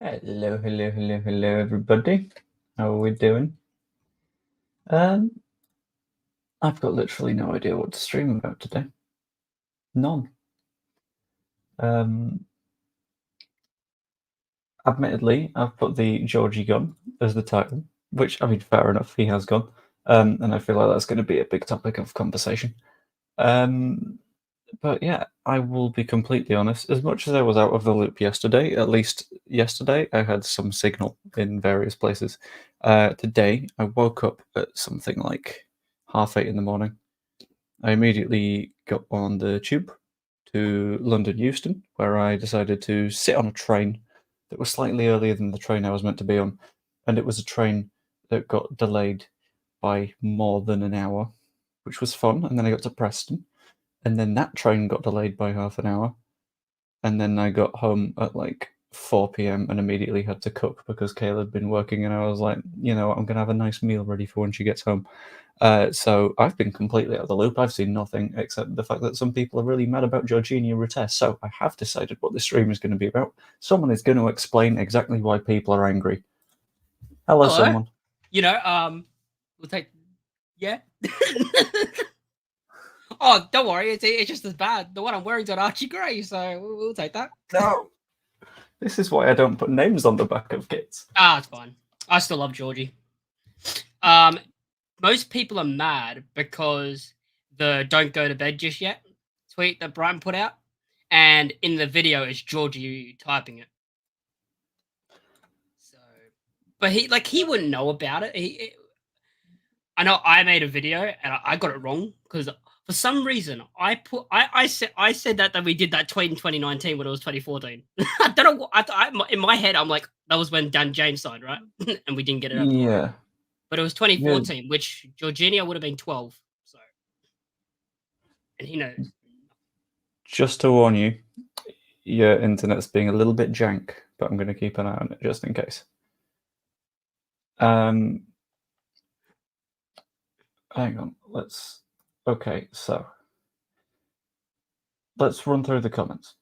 Hello, everybody. How are we doing? I've got literally no idea what to stream about today. None. Admittedly, I've put the Georgie gun as the title, which, I mean, fair enough, he has gone. And I feel like that's going to be a big topic of conversation. But yeah, I will be completely honest. As much as I was out of the loop yesterday, at least yesterday, I had some signal in various places. Today, I woke up at something like 8:30 in the morning. I immediately got on the tube to London Euston, where I decided to sit on a train that was slightly earlier than the train I was meant to be on. And it was a train that got delayed by more than an hour, which was fun. And then I got to Preston, and then that train got delayed by half an hour. And then I got home at like 4 p.m. and immediately had to cook because Kayla had been working, and I was like, I'm going to have a nice meal ready for when she gets home. So I've been completely out of the loop. I've seen nothing except the fact that some people are really mad about GEORGINIO Rutter. So I have decided what this stream is going to be about. Someone is going to explain exactly why people are angry. Hello, someone. We'll take. Yeah. Oh, don't worry. It's just as bad. The one I'm wearing's on Archie Gray, so we'll take that. No. This is why I don't put names on the back of kits. It's fine. I still love Georgie. Most people are mad because the "Don't go to bed just yet" tweet that Brian put out, and in the video it's Georgie typing it. So, but he wouldn't know about it. I know I made a video and I got it wrong because for some reason I said that we did that tweet in 2019 when it was 2014. I don't know. In my head I'm like, that was when Dan James signed, right? And we didn't get it out the way. Yeah. But it was 2014, which GEORGINIO would have been 12. So, and he knows. Just to warn you, your internet's being a little bit jank, but I'm going to keep an eye on it just in case. Hang on. Okay, so let's run through the comments.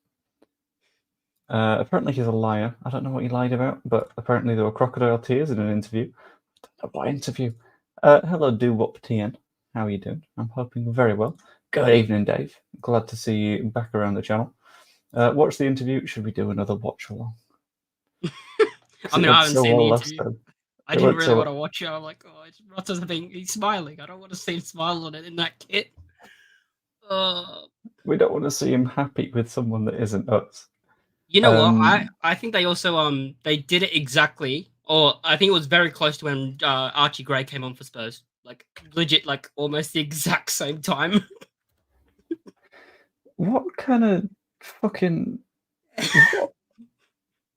Apparently he's a liar. I don't know what he lied about, but apparently there were crocodile tears in an interview. I don't know what interview. Hello, DoWopTN. How are you doing? I'm hoping very well. Good evening, Dave. Glad to see you back around the channel. Watch the interview. Should we do another watch along? I mean, I haven't seen the interview. I didn't really want to watch it. I'm like, oh, Rutter's he's smiling. I don't want to see him smile on it in that kit. We don't want to see him happy with someone that isn't us. You know what? I think they also they did it exactly, or I think it was very close to when Archie Gray came on for Spurs. Like legit, like almost the exact same time. What kind of fucking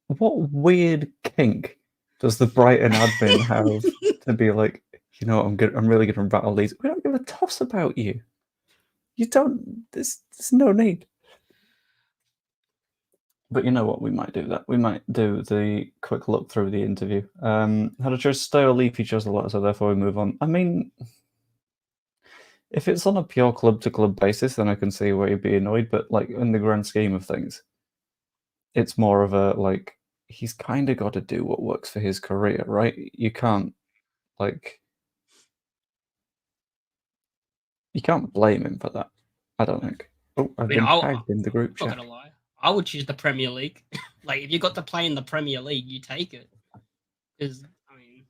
what weird kink does the Brighton admin have to be like, I'm really going to rattle these? We don't give a toss about you. You don't. There's no need. But you know what? We might do that. We might do the quick look through the interview. How to choose stay or leave? He chose the latter, so therefore we move on. I mean, if it's on a pure club-to-club basis, then I can see where you'd be annoyed. But like in the grand scheme of things, it's more of a like he's kind of got to do what works for his career, right? You can't blame him for that. I don't think. Oh, I've been tagged in the group chat. I'm not gonna lie. I would choose the Premier League. Like if you got to play in the Premier League, you take it. Because I mean,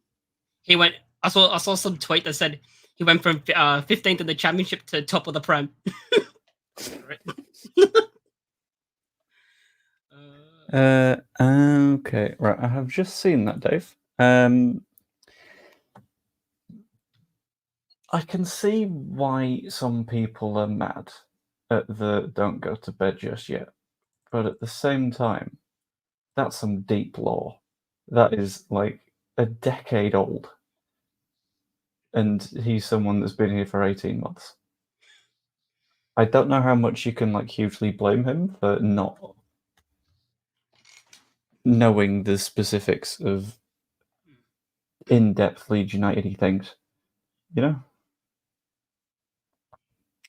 he went. I saw some tweet that said he went from 15th in the Championship to top of the Prem. Okay, right. I have just seen that, Dave. I can see why some people are mad at the "don't go to bed just yet," but at the same time, that's some deep lore. That is like a decade old, and he's someone that's been here for 18 months. I don't know how much you can hugely blame him for not knowing the specifics of in-depth Leeds United things,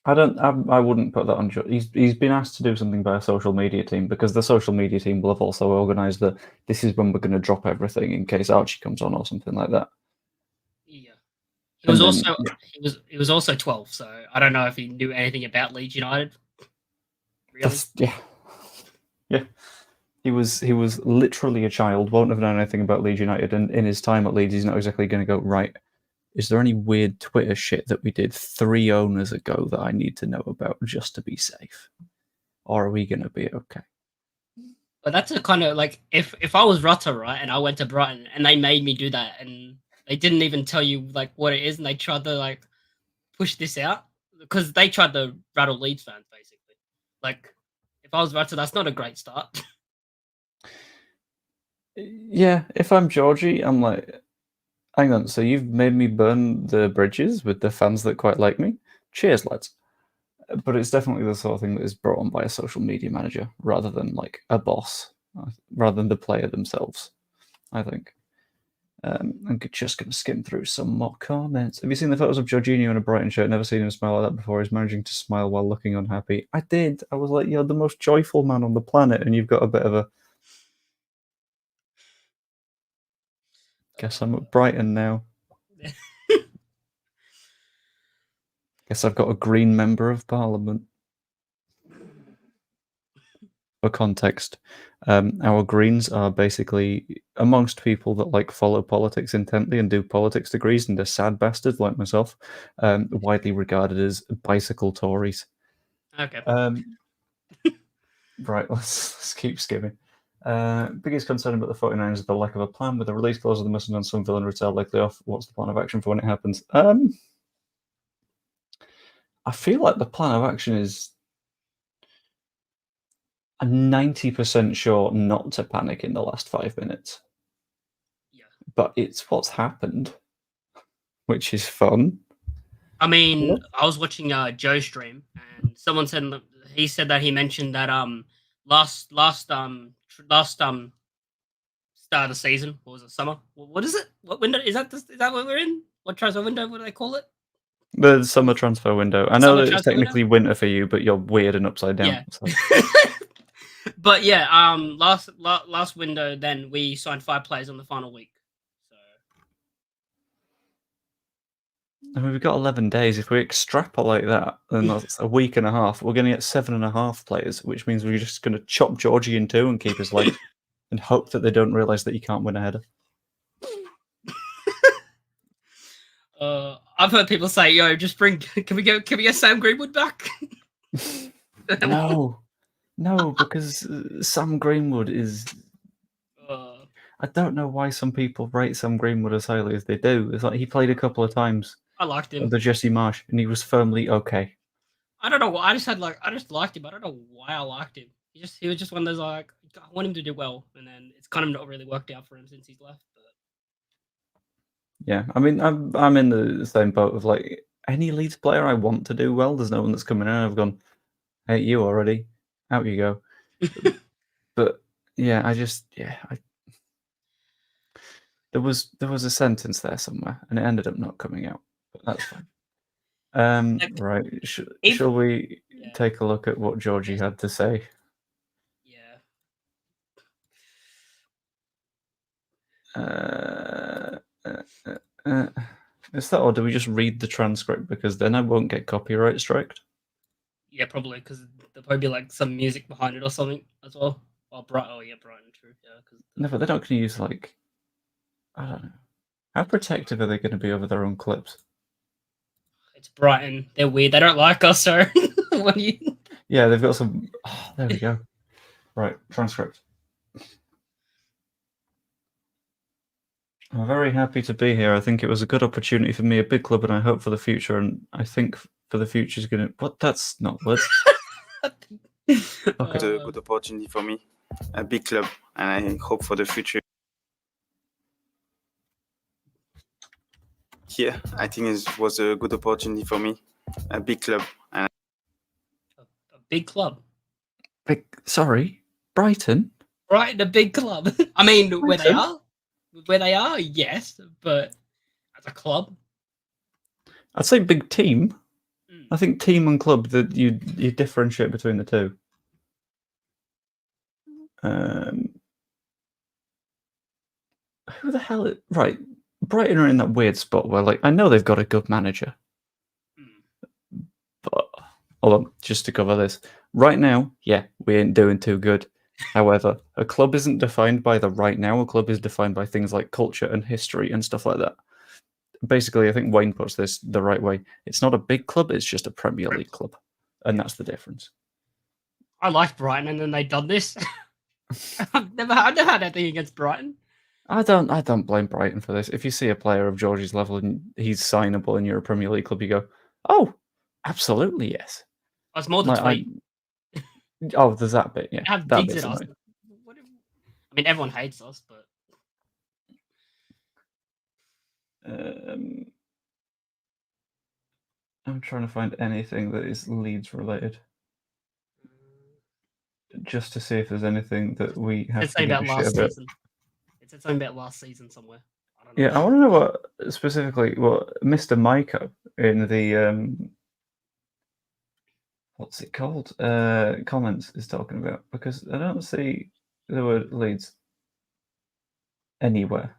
I wouldn't put that on. He's been asked to do something by a social media team because the social media team will have also organised that this is when we're going to drop everything in case Archie comes on or something like that. Yeah. He was And then also he was also 12, so I don't know if he knew anything about Leeds United. Really? Yeah. He was literally a child, won't have known anything about Leeds United, and in his time at Leeds, he's not exactly going to go right. Is there any weird Twitter shit that we did 3 owners ago that I need to know about just to be safe, or are we going to be okay? But that's a kind of like if I was Rutter, right, and I went to Brighton and they made me do that, and they didn't even tell you like what it is, and they tried to like push this out because they tried to rattle Leeds fans basically. Like if I was Rutter, that's not a great start. Yeah, if I'm Georgie, I'm like, hang on, so you've made me burn the bridges with the fans that quite like me? Cheers, lads. But it's definitely the sort of thing that is brought on by a social media manager rather than like a boss, rather than the player themselves, I think. I'm just going to skim through some more comments. Have you seen the photos of Jorginho in a Brighton shirt? Never seen him smile like that before. He's managing to smile while looking unhappy. I did. I was like, you're the most joyful man on the planet, and you've got a bit of a. Guess I'm at Brighton now. Guess I've got a Green Member of Parliament. For context, our Greens are basically amongst people that like follow politics intently and do politics degrees and are sad bastards like myself, widely regarded as bicycle Tories. Okay. Right, let's keep skimming. Biggest concern about the 49ers is the lack of a plan with the release clause of the missing on some villain retail likely off. What's the plan of action for when it happens? I feel like the plan of action is I'm 90% sure not to panic in the last 5 minutes. Yeah. But it's what's happened, which is fun. I mean, I was watching Joe's stream, and someone said he said that he mentioned that last start of the season, what was it, summer? What is it? What window is that? Is that what we're in? What transfer window? What do they call it? The summer transfer window. I know Summer that it's transfer window. technically winter for you, but you're weird and upside down. Yeah. So. But yeah, last window, then we signed 5 players on the final week. So I mean, we've got 11 days. If we extrapolate that, then that's a week and a half. We're going to get 7.5 players, which means we're just going to chop Georgie in two and keep his legs and hope that they don't realise that you can't win a header. I've heard people say, "Yo, just bring. Can we get Sam Greenwood back?" No, because Sam Greenwood is. I don't know why some people rate Sam Greenwood as highly as they do. It's like he played a couple of times. I liked him. The Jesse Marsh, and he was firmly okay. I don't know why. I just liked him. I don't know why I liked him. He was just one of those like I want him to do well, and then it's kind of not really worked out for him since he's left. But yeah, I mean, I'm in the same boat of like any Leeds player I want to do well. There's no one that's coming in. I've gone, hey, you already, out you go. But yeah, there was a sentence there somewhere, and it ended up not coming out. But that's fine. Right, shall we take a look at what Georgie had to say? Yeah. Is that, or do we just read the transcript? Because then I won't get copyright striked. Yeah, probably because there'll probably be like some music behind it or something as well. Oh, Brighton, true. Yeah, No, but they're not going to use like, I don't know. How protective are they going to be over their own clips? It's Brighton. They're weird. They don't like us, so what do you? Yeah, they've got some. Oh, there we go. Right, transcript. I'm very happy to be here. I think it was a good opportunity for me, a big club, and I hope for the future. And I think for the future is going to. What? That's not words. Okay. It's a good opportunity for me, a big club, and I hope for the future. Here, I think it was a good opportunity for me, a big club, and A big club. Sorry, Brighton. Brighton, a big club. I mean, Brighton? where they are, yes, but as a club, I'd say big team. I think team and club, that you differentiate between the two. Who the hell? Right, Brighton are in that weird spot where, like, I know they've got a good manager, but hold on, just to cover this. Right now, yeah, we ain't doing too good. However, a club isn't defined by the right now. A club is defined by things like culture and history and stuff like that. Basically, I think Wayne puts this the right way. It's not a big club; it's just a Premier League club, and that's the difference. I like Brighton, and then they done this. I've never had anything against Brighton. I don't blame Brighton for this. If you see a player of Georgie's level and he's signable and you're a Premier League club, you go, "Oh, absolutely yes." Oh, it's more than Like, tweet. oh, there's that bit. Yeah, They have that digs bit's at us. annoying. I mean, everyone hates us, but I'm trying to find anything that is Leeds related, just to see if there's anything that we have it's to something give about a shit last about. season. It said something about last season somewhere. I don't know. Yeah, I want to know what specifically what Mr. Maiko in the what's it called? Comments is talking about, because I don't see the word Leeds anywhere.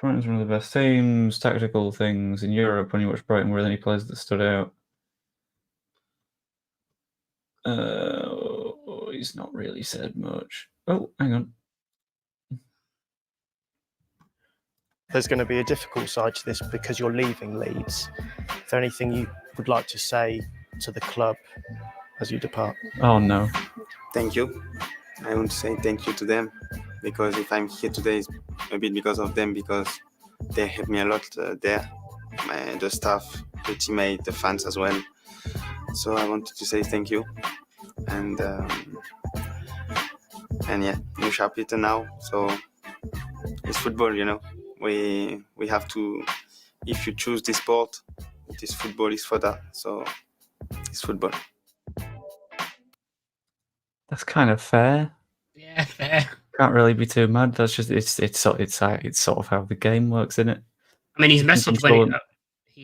Brighton's one of the best teams, tactical things in Europe. When you watch Brighton, were there any players that stood out? He's not really said much. Oh, hang on. There's going to be a difficult side to this because you're leaving Leeds. Is there anything you would like to say to the club as you depart? Oh no. Thank you. I want to say thank you to them, because if I'm here today, it's a bit because of them, because they helped me a lot there. The staff, the teammates, the fans as well. So I wanted to say thank you. And yeah, new chapter now. So it's football, you know. We have to, if you choose this sport, this football is for that. So it's football. That's kind of fair. Yeah, fair. Can't really be too mad. That's just it's sort of how the game works, isn't it? I mean, his message when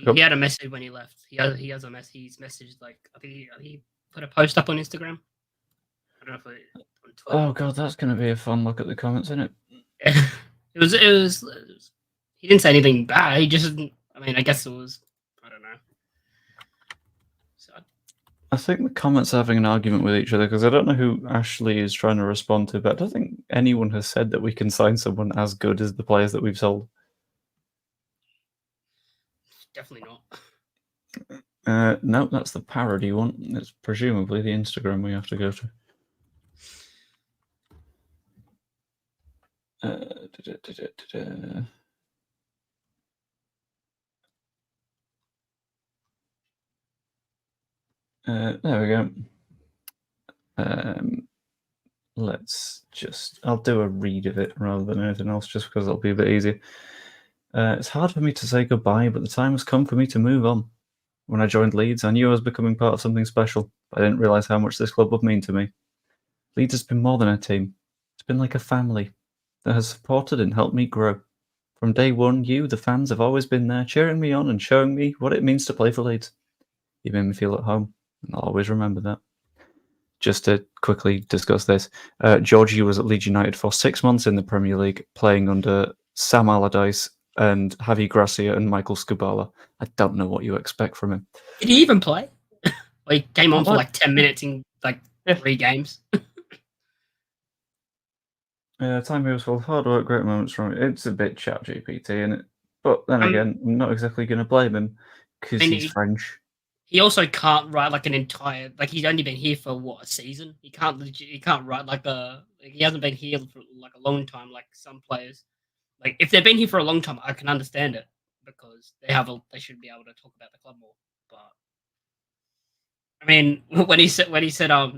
Go. he had a message when he left. He has a message. He's messaged, like, I think he put a post up on Instagram. I don't know if it on Twitter. Oh god, that's gonna be a fun look at the comments, isn't it? It was. He didn't say anything bad. He just. I mean, I guess it was. I don't know. So, I think the comments are having an argument with each other, because I don't know who Ashley is trying to respond to, but I don't think anyone has said that we can sign someone as good as the players that we've sold. definitely not. No, that's the parody one. It's presumably the Instagram we have to go to. There we go. I'll do a read of it rather than anything else, just because it'll be a bit easier. It's hard for me to say goodbye, but the time has come for me to move on. When I joined Leeds, I knew I was becoming part of something special, but I didn't realise how much this club would mean to me. Leeds has been more than a team. It's been like a family that has supported and helped me grow. From day one, you, the fans, have always been there, cheering me on and showing me what it means to play for Leeds. You made me feel at home, and I'll always remember that. Just to quickly discuss this, Georgie was at Leeds United for 6 months in the Premier League, playing under Sam Allardyce and Javi Gracia and Michael Scubala. I don't know what you expect from him. Did he even play? Well, he came on for like 10 minutes in like 3 games. Time he was full of hard work, great moments from it. It's a bit chat GPT, isn't it? But then again, I'm not exactly going to blame him, because he's French. He also can't write like an entire, like, he's only been here for what, a season. He can't write like he hasn't been here for like a long time, like some players. Like, if they've been here for a long time, I can understand it, because they should be able to talk about the club more. But I mean, when he said I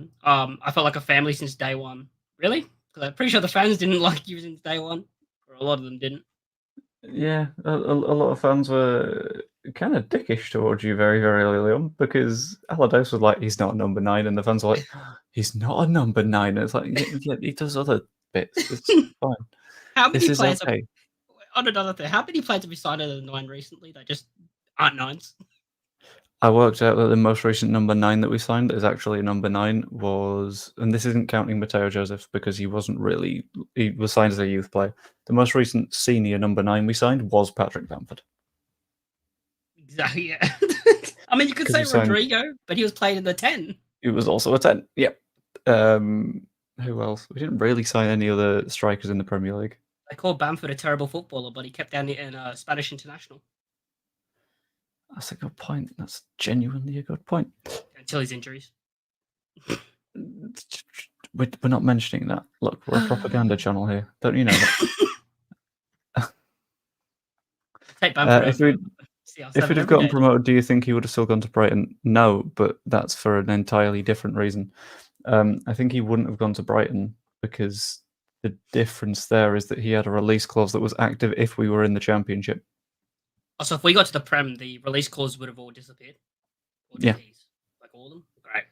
felt like a family since day one. Really? Because I'm pretty sure the fans didn't like you since day one, or a lot of them didn't. Yeah, a lot of fans were kind of dickish towards you very, very early on, because Allardyce was like, he's not a number 9, and the fans were like, he's not a number 9. And it's like, yeah, he does other bits. It's fine. How many this is players okay. on another thing, how many players have we signed at the 9 recently that just aren't nines. I worked out that the most recent number 9 that we signed is actually number 9 was, and this isn't counting Mateo Joseph because he was signed as a youth player. The most recent senior number 9 we signed was Patrick Bamford. Exactly. Yeah. I mean, you could 'Cause say we signed- Rodrigo, but he was playing in the 10. He was also a 10. Yep. Who else? We didn't really sign any other strikers in the Premier League. They called Bamford a terrible footballer, but he kept down in Spanish international That's a good point. That's genuinely a good point. until his injuries. We're not mentioning that. Look, we're a propaganda channel here. Don't you know that? Take Bamford If over we'd CR7 have every gotten day. promoted, do you think he would have still gone to Brighton? No, but that's for an entirely different reason. I think he wouldn't have gone to Brighton because the difference there is that he had a release clause that was active if we were in the Championship. Also, if we got to the Prem, the release clause would have all disappeared. Or Yeah. these. Like all of them? Great.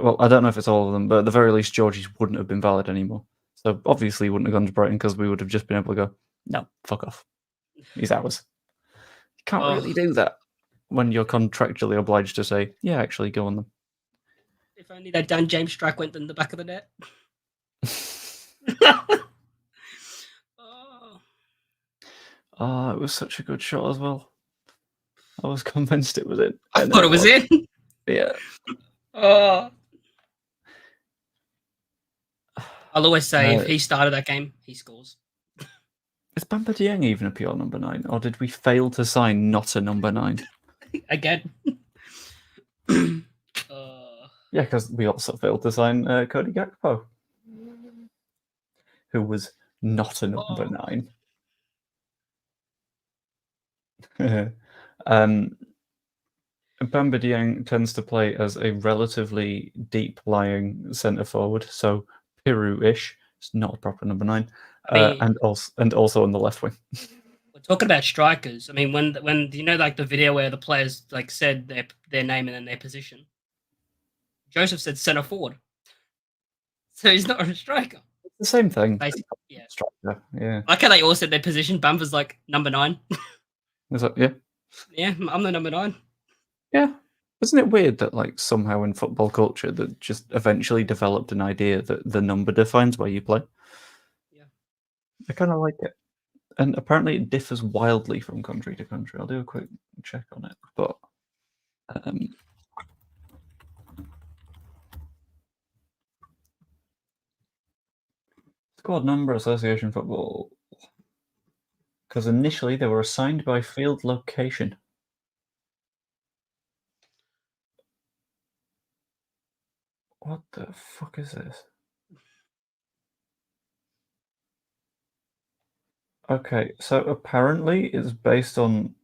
Well, I don't know if it's all of them, but at the very least, Georgie's wouldn't have been valid anymore. So obviously, he wouldn't have gone to Brighton because we would have just been able to go, no, fuck off. He's ours. You can't really do that when you're contractually obliged to say, yeah, actually, go on them. If only they'd done James Strike went in the back of the net. Oh, it was such a good shot as well. I was convinced it was in. I thought it was in. Yeah. Oh. I'll always say if Uh, he started that game, he scores. Is Bamba Dieng even a pure number 9? Or did we fail to sign not a number 9? Again. Yeah, because we also failed to sign Cody Gakpo, who was not a number 9. Bamba Dieng tends to play as a relatively deep-lying centre forward, so Peru-ish. It's not a proper number 9, I mean, and also on the left wing. we're talking about strikers. I mean, when you know, like the video where the players like said their name and then their position. Joseph said centre forward, so he's not a striker. It's the same thing. Basically, yeah. Striker, yeah. Like how they all said their position. Bamford's like number 9. Is that, yeah. Yeah, I'm the number 9. Yeah. Isn't it weird that, like, somehow in football culture that just eventually developed an idea that the number defines where you play? Yeah. I kind of like it. And apparently it differs wildly from country to country. I'll do a quick check on it. But squad number association football. Because initially they were assigned by field location. What the fuck is this? Okay, so apparently it's based on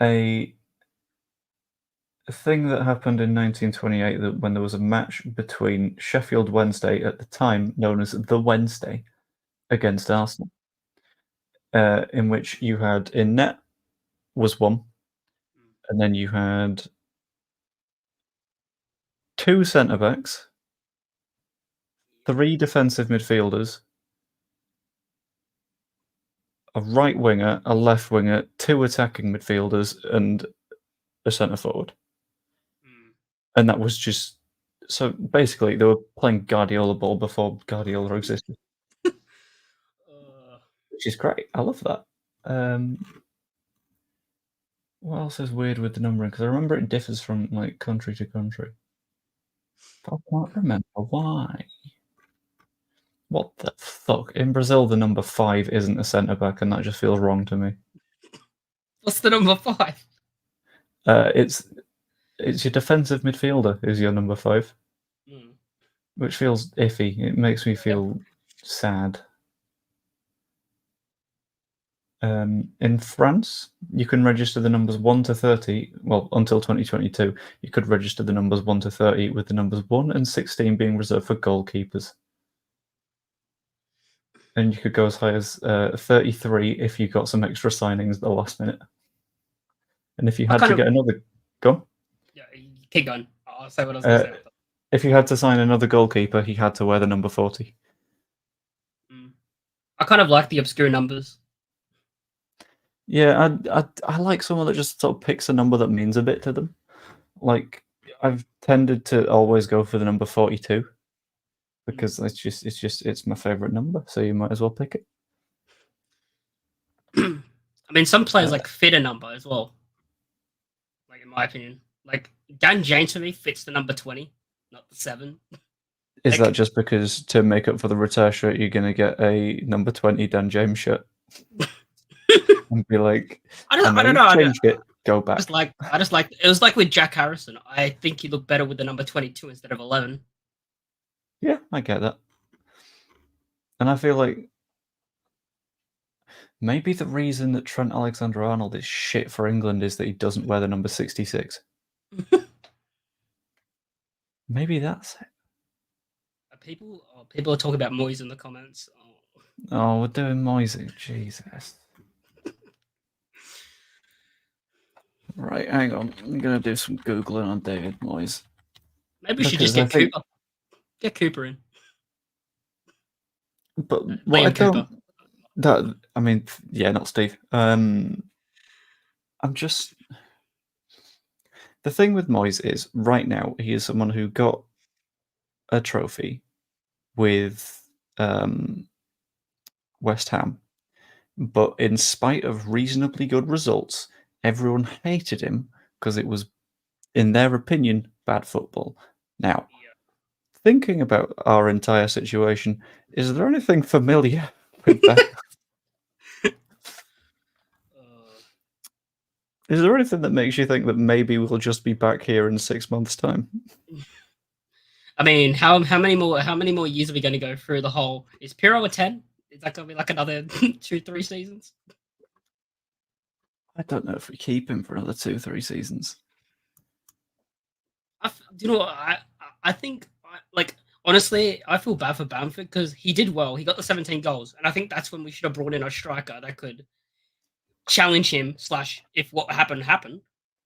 a thing that happened in 1928 that when there was a match between Sheffield Wednesday, at the time known as the Wednesday, against Arsenal, in which you had in net was 1, and then you had 2 centre backs, 3 defensive midfielders, a right winger, a left winger, 2 attacking midfielders, and a centre forward. And that was just so basically they were playing Guardiola ball before Guardiola existed, which is great. I love that. What else is weird with the numbering? Because I remember it differs from like country to country. But I can't remember why. What the fuck? In Brazil, the number 5 isn't a centre back, and that just feels wrong to me. What's the number 5? It's your defensive midfielder is your number 5, which feels iffy. It makes me feel sad. In France, you can register the numbers 1 to 30. Well, until 2022, you could register the numbers 1 to 30, with the numbers 1 and 16 being reserved for goalkeepers. And you could go as high as 33 if you got some extra signings at the last minute. And if you had to get another... Go on. Yeah, keep going. I'll say what I was going to say. If you had to sign another goalkeeper, he had to wear the number 40. I kind of like the obscure numbers. Yeah, I like someone that just sort of picks a number that means a bit to them. Like I've tended to always go for the number 42 because it's my favorite number. So you might as well pick it. I mean, some players Uh, like fit a number as well. Like in my opinion, like Dan James for me fits the number 20, not the 7. Is Like- that just because to make up for the Rutter shirt, you're gonna get a number 20 Dan James shirt and be like, I I know don't you've know. changed it. Go back. I just like it was like with Jack Harrison. I think he looked better with the number 22 instead of 11. Yeah, I get that. And I feel like maybe the reason that Trent Alexander-Arnold is shit for England is that he doesn't wear the number 66. Maybe that's it. People are talking about Moyes in the comments. Oh, we're doing Moisey. Jesus. Right, hang on. I'm gonna do some Googling on David Moyes. Maybe we should just Because get Cooper. Get Cooper in. But what Liam I Cooper. don't I mean, yeah, not Steve. I'm just the thing with Moyes is right now he is someone who got a trophy with West Ham, but in spite of reasonably good results, everyone hated him because it was, in their opinion, bad football. Now, thinking about our entire situation, is there anything familiar with that? Is there anything that makes you think that maybe we'll just be back here in 6 months' time? I mean, how many more years are we going to go through the whole? Is Pirro a 10? Is that going to be like another 2-3 seasons? I don't know if we keep him for another 2-3 seasons. Do you know what? I think, like, honestly, I feel bad for Bamford because he did well. He got the 17 goals. And I think that's when we should have brought in a striker that could challenge him, / if what happened,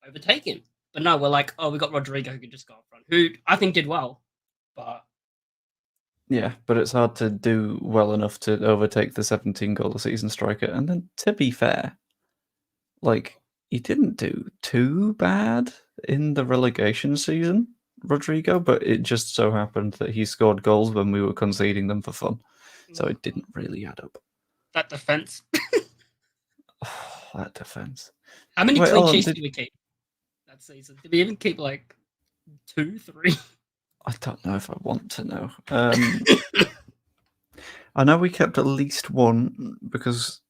overtake him. But no, we're like, oh, we got Rodrigo who could just go up front, who I think did well. But yeah, but it's hard to do well enough to overtake the 17-goal a season striker. And then, to be fair, like, he didn't do too bad in the relegation season, Rodrigo, but it just so happened that he scored goals when we were conceding them for fun. So it didn't really add up. That defense. That defense. How many clean sheets did we keep that season? Did we even keep like 2, 3? I don't know if I want to know. I know we kept at least one because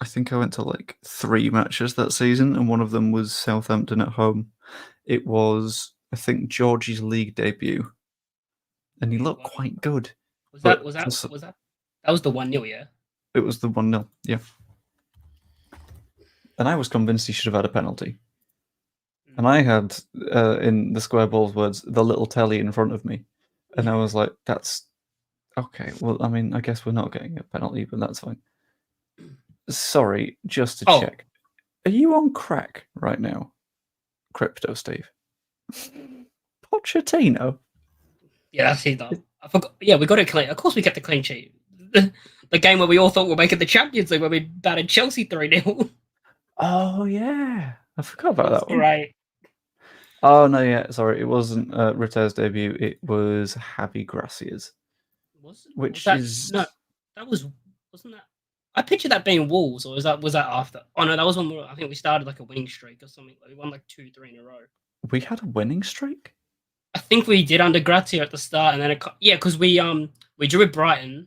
I think I went to like 3 matches that season, and one of them was Southampton at home. It was, I think, Georgie's league debut, and he looked quite good. That was the 1-0, yeah. It was the 1-0, yeah. And I was convinced he should have had a penalty. And I had, in the Square Ball's words, the little telly in front of me. And I was like, that's okay. Well, I mean, I guess we're not getting a penalty, but that's fine. Sorry, just to check. Are you on crack right now? Crypto Steve. Pochettino? Yeah, that's he though. I forgot. Yeah, we got it clean. Of course we kept the clean sheet. The game where we all thought we were making the Champions League, where we battered Chelsea 3-0. Oh, yeah. I forgot about that one. Right. Oh, no, yeah. Sorry, it wasn't Ritter's debut. It was Javi Gracia's. Wasn't that? I pictured that being Wolves, or was that after? Oh no, that was when I think we started like a winning streak or something. Like we won like 2-3 in a row. We had a winning streak? I think we did under Grazia at the start, and then because we drew with Brighton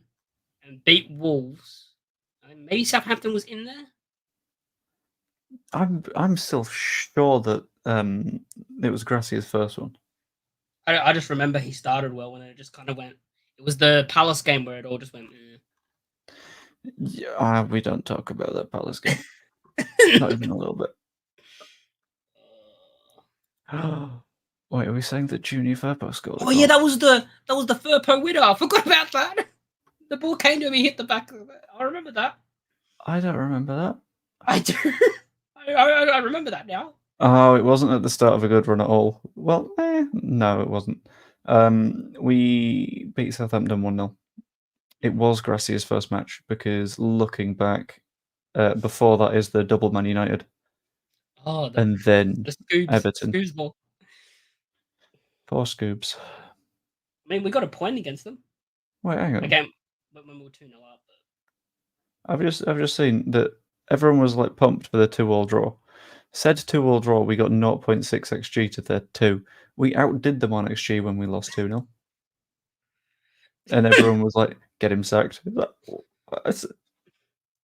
and beat Wolves. And maybe Southampton was in there. I'm still sure that it was Gracia's first one. I just remember he started well, and then it just kind of went. It was the Palace game where it all just went. Yeah, we don't talk about that Palace game. Not even a little bit. Wait, are we saying that Junior Firpo scored? Oh yeah, that was the Firpo winner. I forgot about that. The ball came to me, hit the back of it. I remember that. I don't remember that. I do. I remember that now. Oh, it wasn't at the start of a good run at all. Well, no, it wasn't. We beat Southampton 1-0. It was Gracia's first match because looking back, Before that is the double Man United, Oh, and then the Scoobs. Everton. Scoobs ball. Poor Scoobs. I mean, we got a point against them. Wait, hang on. Again, but when we were 2-0 up. I've just seen that everyone was like pumped for the 2-2 draw. Said 2-2 draw, we got 0.6 XG to their 2. We outdid them on XG when we lost 2-0. And everyone was like, get him sacked.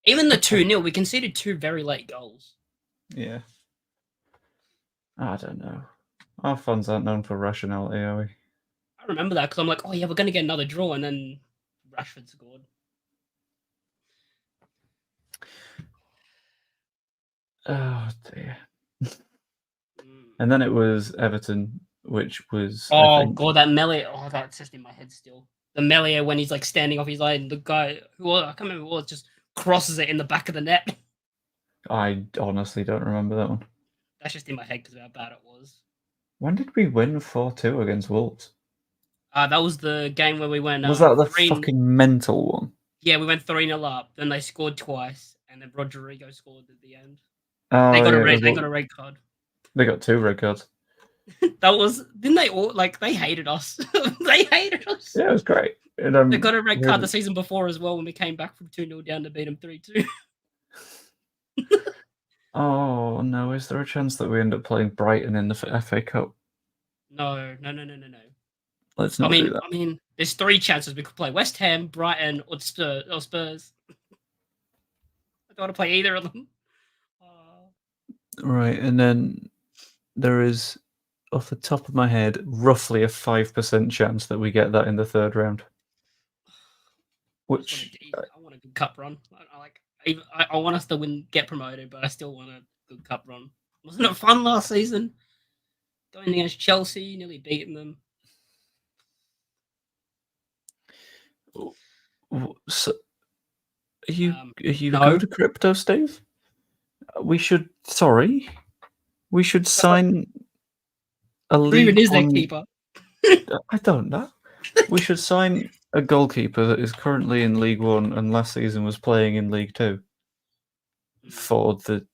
Even the 2-0, we conceded 2 very late goals. Yeah. I don't know. Our fans aren't known for rationality, are we? I remember that because I'm like, oh yeah, we're going to get another draw. And then Rashford scored. Oh, dear. And then it was Everton, which was. Oh, God, that melee. Oh, that's just in my head still. The melee when he's like standing off his line, the guy who I can't remember who it was, just crosses it in the back of the net. I honestly don't remember that one. That's just in my head because of how bad it was. When did we win 4-2 against Wolves? That was the game where we went. Was that the fucking mental one? Yeah, we went 3-0 up. Then they scored twice, and then Rodrigo scored at the end. Oh, they got yeah, They got a red card. They got 2 red cards. That was didn't they all like they hated us? They hated us. Yeah, it was great. And, they got a red card the season before as well when we came back from 2-0 down to beat them 3-2. Oh no! Is there a chance that we end up playing Brighton in the FA Cup? No. Let's not do that. I mean, there's 3 chances we could play: West Ham, Brighton, or Spurs. I don't want to play either of them. Right, and then there is, off the top of my head, roughly a 5% chance that we get that in the 3rd round. Which I want a good cup run. I want us to get promoted, but I still want a good cup run. Wasn't it fun last season? Going against Chelsea, nearly beating them. So, are you no. go to crypto, Steve? We should sign a league. Who even is their keeper? I don't know. We should sign a goalkeeper that is currently in League One and last season was playing in League Two for the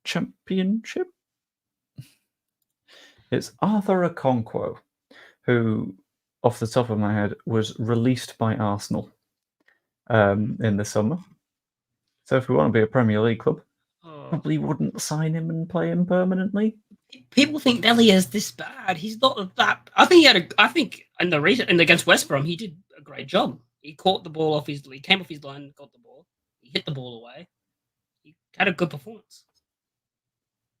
Championship. It's Arthur Okonkwo, who, off the top of my head, was released by Arsenal in the summer. So if we want to be a Premier League club, probably wouldn't sign him and play him permanently. People think Nelly is this bad. He's not that. I think in against West Brom, he did a great job. He caught the ball he came off his line, got the ball. He hit the ball away. He had a good performance.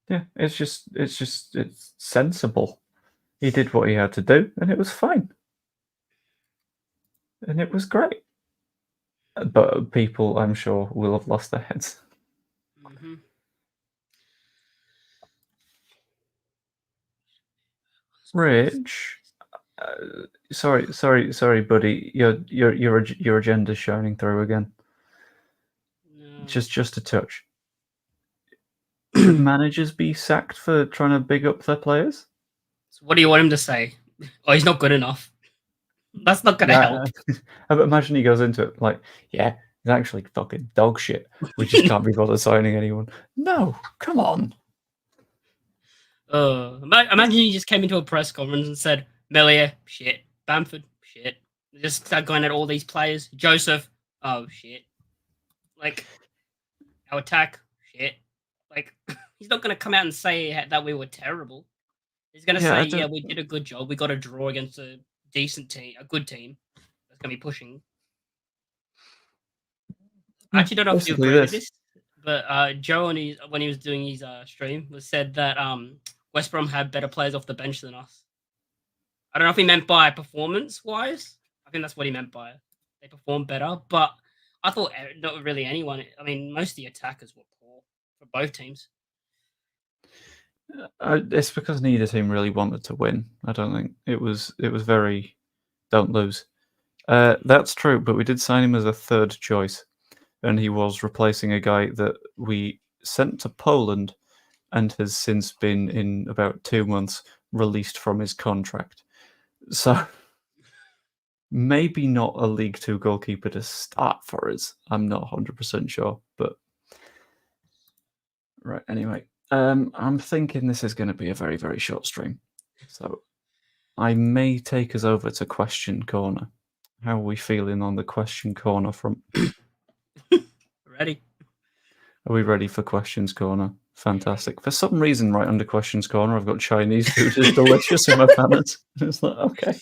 Yeah, it's sensible. He did what he had to do, and it was fine. And it was great. But people, I'm sure, will have lost their heads. Mm-hmm. Rich, sorry, buddy. Your agenda's shining through again. No. Just a touch. Should managers be sacked for trying to big up their players? So what do you want him to say? Oh, he's not good enough. That's not going to help. I imagine he goes into it like, yeah, he's actually fucking dog shit. We just can't be bothered signing anyone. No, come on. Imagine he just came into a press conference and said, Melia, shit. Bamford, shit. They just start going at all these players. Joseph, oh, shit. Like, our attack, shit. Like, he's not going to come out and say that we were terrible. He's going to say, yeah, we did a good job. We got a draw against a decent team, a good team that's going to be pushing. I actually don't know if you agree with this, but Joe, when he was doing his stream, said that West Brom had better players off the bench than us. I don't know if he meant by performance-wise. I think that's what he meant by it. They performed better, but I thought not really anyone. I mean, most of the attackers were poor for both teams. It's because neither team really wanted to win. I don't think it was very don't lose. That's true, but we did sign him as a 3rd choice, and he was replacing a guy that we sent to Poland and has since been, in about 2 months, released from his contract. So maybe not a League Two goalkeeper to start for us. I'm not 100% sure, but Right. Anyway, I'm thinking this is going to be a very, very short stream, so I may take us over to question corner. How are we feeling on the question corner front? Ready? Are we ready for questions corner? Fantastic. For some reason, right under questions corner, I've got Chinese food is delicious in my pants. It's like, okay,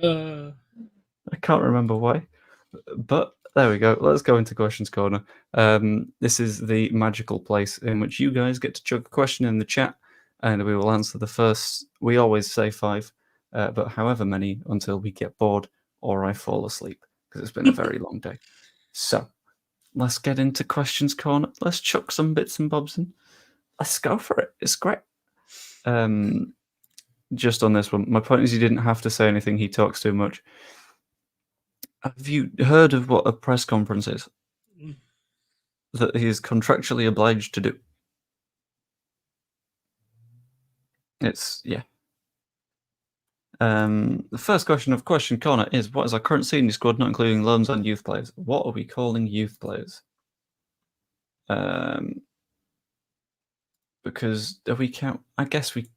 I can't remember why, but there we go. Let's go into questions corner. This is the magical place in which you guys get to chuck a question in the chat, and we will answer the first. We always say 5, but however many until we get bored or I fall asleep because it's been a very long day. So let's get into questions corner. Let's chuck some bits and bobs in. Let's go for it. It's great. Just on this one, my point is you didn't have to say anything. He talks too much. Have you heard of what a press conference is? That he is contractually obliged to do. It's, yeah. The first question of Question Corner is, what is our current senior squad, not including loans and youth players? What are we calling youth players? Because we count, I guess we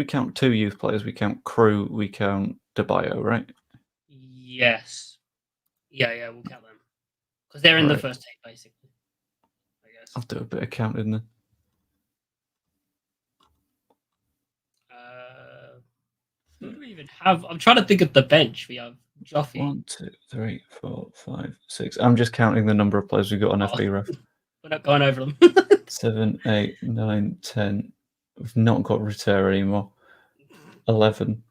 count 2 youth players. We count Crew, we count DeBio, right? Yes. Yeah, we'll count them because they're in the first team, basically. I guess. I'll do a bit of counting then. Who do we even have? I'm trying to think of the bench. We have Joffy. 1, 2, 3, 4, 5, 6. I'm just counting the number of players we've got on FB Ref. We're not going over them. 7, 8, 9, 10. We've not got Rutter anymore. 11,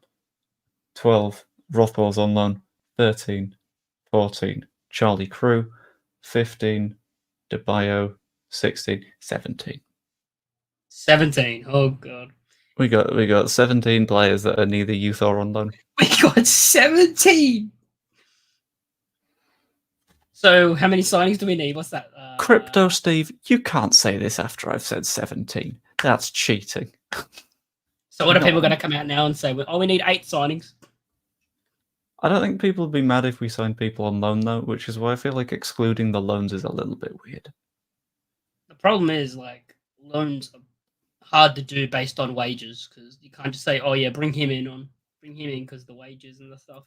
12. Rothwell's on loan. 13, 14. Charlie Crew. 15. DeBio. 16, 17. 17. Oh god. We got 17 players that are neither youth or on loan. We got 17. So how many signings do we need? What's that? Crypto Steve, you can't say this after I've said 17. That's cheating. So what are people going to come out now and say, oh, we need 8 signings? I don't think people would be mad if we signed people on loan, though, which is why I feel like excluding the loans is a little bit weird. The problem is, like, loans are hard to do based on wages because you can't just say, oh, yeah, bring him in because the wages and the stuff.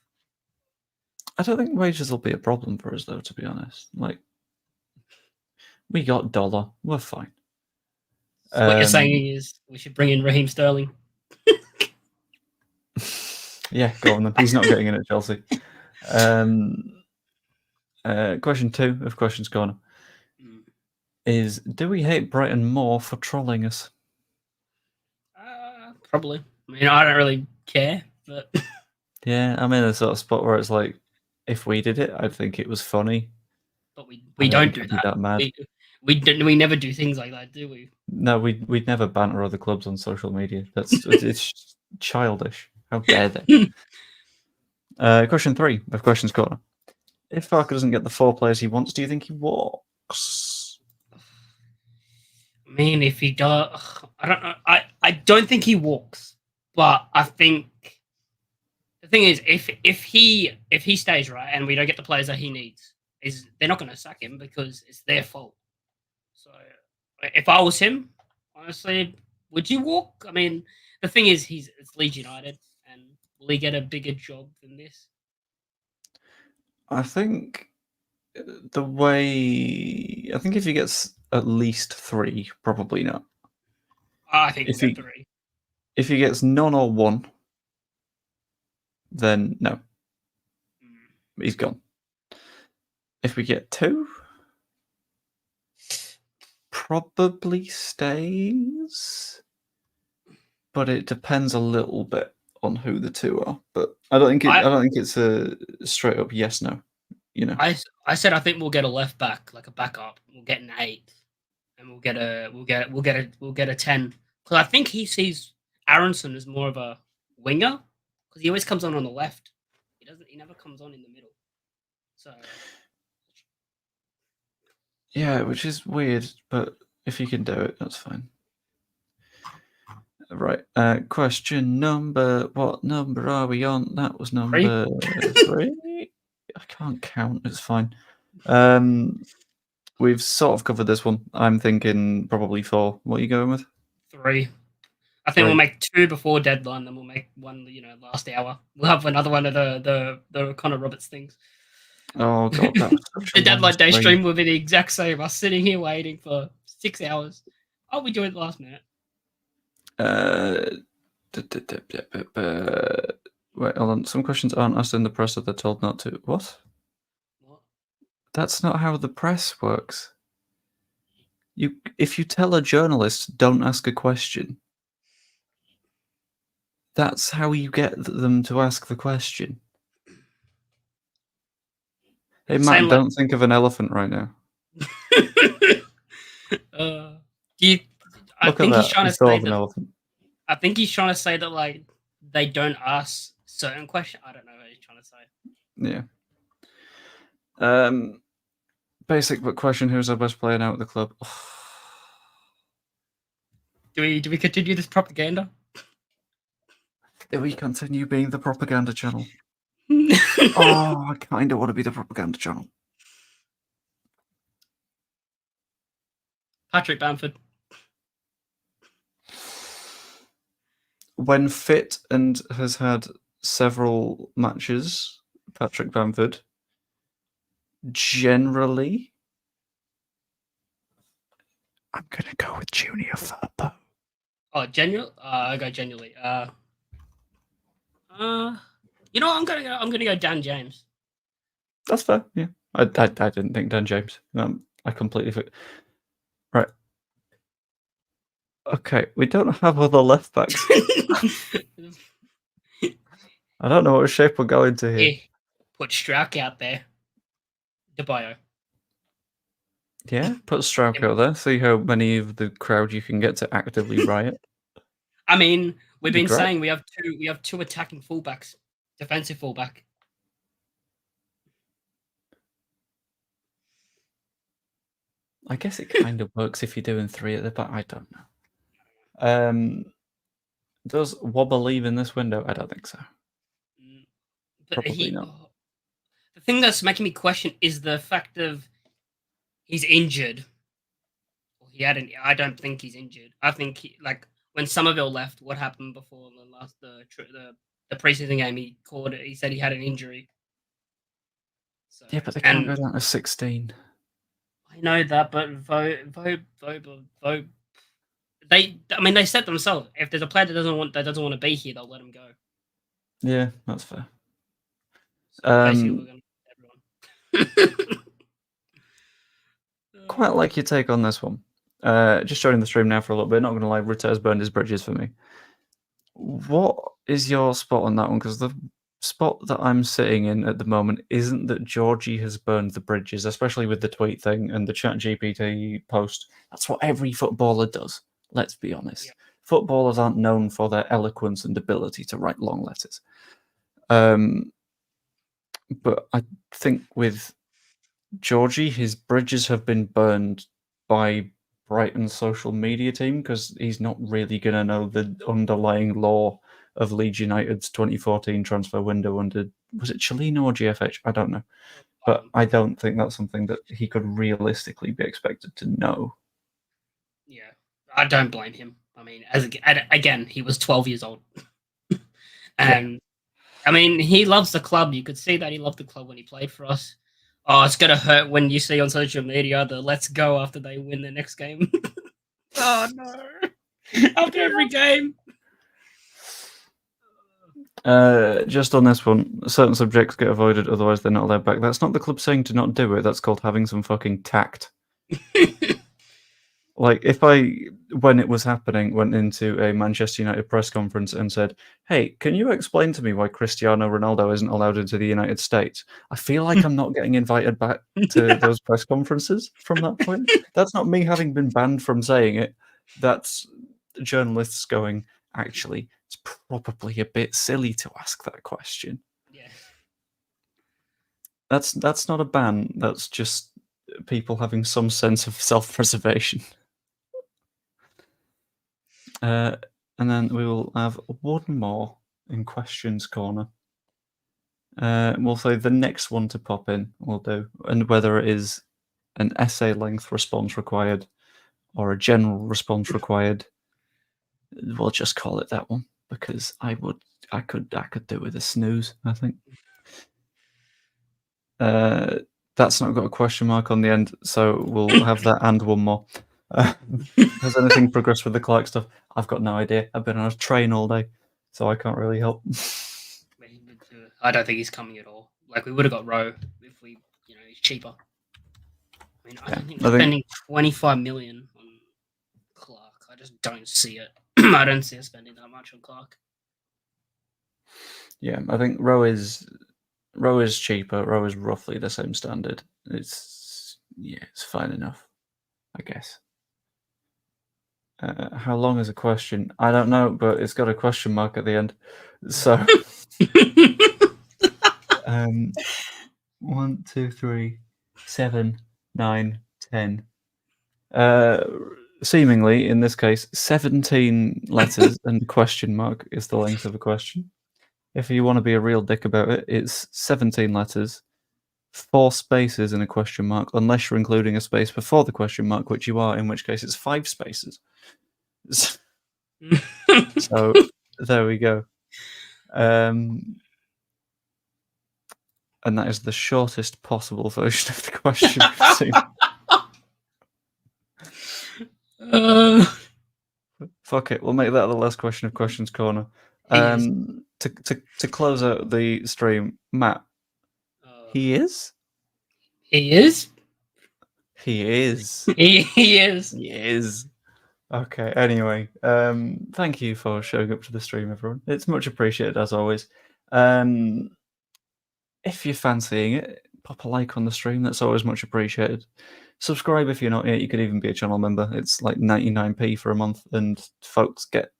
I don't think wages will be a problem for us, though, to be honest. Like, we got dollar. We're fine. So what you're saying is we should bring in Raheem Sterling. Yeah, go on then. He's not getting in at Chelsea. Question 2 of Questions Corner is, do we hate Brighton more for trolling us? Probably. I mean, I don't really care, but... Yeah, I'm in a sort of spot where it's like, if we did it, I'd think it was funny. But we don't do that. That mad. We never do things like that, do we? No, we'd never banter other clubs on social media. It's childish. How dare they? Question 3 of Questions Corner. If Farker doesn't get the 4 players he wants, do you think he walks? I mean, if he does, I don't know. I don't think he walks, but I think the thing is, if he stays, right, and we don't get the players that he needs, they're not going to sack him because it's their fault. So if I was him, honestly, would you walk? I mean, the thing is, it's Leeds United, and will he get a bigger job than this? I think if he gets at least 3, probably not. I think if 3. If he gets none or 1, then no. He's gone. If we get 2, probably stays. But it depends a little bit on who the 2 are. But I don't think it's a straight up yes no. You know. I said I think we'll get a left back, like a backup. We'll get an 8, and we'll get a 10. Because I think he sees Aronson as more of a winger because he always comes on the left. He never comes on in the middle. So yeah, which is weird, but if you can do it, that's fine. Right. Question number. What number are we on? That was number 3. I can't count. It's fine. We've sort of covered this one. I'm thinking probably 4. What are you going with? 3. I think we'll 3. make 2 before deadline, then we'll make 1, last hour. We'll have another one of the Connor Roberts things. Oh god, that was such The a long deadline day stream. stream will be the exact same. Us sitting here waiting for 6 hours. Oh, we do it last minute. Wait, hold on. Some questions aren't asked in the press, so they're told not to. What? What? That's not how the press works. If you tell a journalist, don't ask a question, that's how you get them to ask the question. Hey, Matt, don't think of an elephant right now. I Look think at he's that. trying to He's thought say of an that. elephant. I think he's trying to say that like they don't ask certain questions. I don't know what he's trying to say. Yeah. Basic but question: who's our best player now at the club? Do we continue this propaganda? Do we continue being the propaganda channel? Oh, I kind of want to be the propaganda channel. Patrick Bamford. When fit and has had several matches, Patrick Bamford. Generally, I'm gonna go with Junior Firpo. Oh, genuine. I go genuinely. You know, I'm gonna go Dan James. That's fair. Yeah, I didn't think Dan James. I completely forgot. Right. Okay, we don't have other left backs. I don't know what shape we're going to here. Yeah. Put Strauch out there. DeBio. Yeah, put Strauch out there. See how many of the crowd you can get to actively riot. I mean, we've Be been great. saying we have two attacking fullbacks, defensive fullback. I guess it kind of works if you're doing 3 at the back. I don't know. Does Wobber leave in this window? I don't think so. But Probably not. The thing that's making me question is the fact of he's injured. I don't think he's injured. I think when Somerville left, what happened before the preseason game? He said he had an injury. So, Yeah, but they can't go down to 16. I know that, but they said themselves, if there's a player that doesn't want to be here, they'll let him go. Yeah, that's fair. So basically, we're going to everyone. Quite like your take on this one. Just joining the stream now for a little bit. Not going to lie, Rutter has burned his bridges for me. What is your spot on that one? Because the spot that I'm sitting in at the moment isn't that Georgie has burned the bridges, especially with the tweet thing and the ChatGPT post. That's what every footballer does. Let's be honest. Yeah. Footballers aren't known for their eloquence and ability to write long letters. But I think with Georgie, his bridges have been burned by Brighton's social media team because he's not really going to know the underlying law of Leeds United's 2014 transfer window was it Chelino or GFH? I don't know. But I don't think that's something that he could realistically be expected to know. Yeah, I don't blame him. I mean, again, he was 12 years old. And, yeah. I mean, he loves the club. You could see that he loved the club when he played for us. Oh, it's going to hurt when you see on social media the let's go after they win the next game. Oh, no. After every game. Just on this one, certain subjects get avoided, otherwise they're not allowed back. That's not the club saying to not do it. That's called having some fucking tact. Like, if I, when it was happening, went into a Manchester United press conference and said, hey, can you explain to me why Cristiano Ronaldo isn't allowed into the United States? I feel like I'm not getting invited back to those press conferences from that point. That's not me having been banned from saying it. That's journalists going, actually, it's probably a bit silly to ask that question. Yeah. That's not a ban. That's just people having some sense of self-preservation. And then we will have one more in questions corner. We'll say the next one to pop in will do, and whether it is an essay length response required or a general response required, we'll just call it that one because I could do with a snooze, I think. That's not got a question mark on the end, so we'll have that and one more. Has anything progressed with the Clark stuff? I've got no idea. I've been on a train all day, so I can't really help. I don't think he's coming at all. Like, we would have got Rowe if we, he's cheaper. I mean, I don't think spending 25 million on Clark. I just don't see it. I don't see us spending that much on Clark. Yeah, I think Rowe is cheaper. Rowe is roughly the same standard. It's fine enough, I guess. How long is a question? I don't know, but it's got a question mark at the end. So, 1, 2, 3, 7, 9, 10. Seemingly, in this case, 17 letters and a question mark is the length of a question. If you want to be a real dick about it, it's 17 letters, 4 spaces and a question mark, unless you're including a space before the question mark, which you are, in which case it's 5 spaces. So there we go. And that is the shortest possible version of the question we've seen. Fuck it, we'll make that the last question of Questions Corner. To close out the stream, Matt. He is? He is? He is. He is. He is. Okay, anyway, thank you for showing up to the stream, everyone. It's much appreciated, as always. If you're fancying it, pop a like on the stream. That's always much appreciated. Subscribe if you're not yet. You could even be a channel member. It's like 99p for a month, and folks get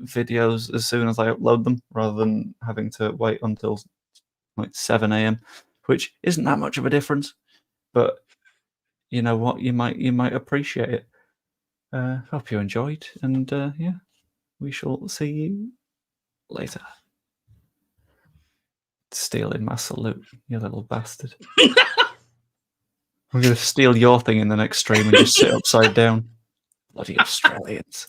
videos as soon as I upload them, rather than having to wait until like 7 a.m, which isn't that much of a difference. But you know what? You might appreciate it. Hope you enjoyed, and yeah, we shall see you later. Stealing my salute, you little bastard. I'm going to steal your thing in the next stream and just sit upside down. Bloody Australians.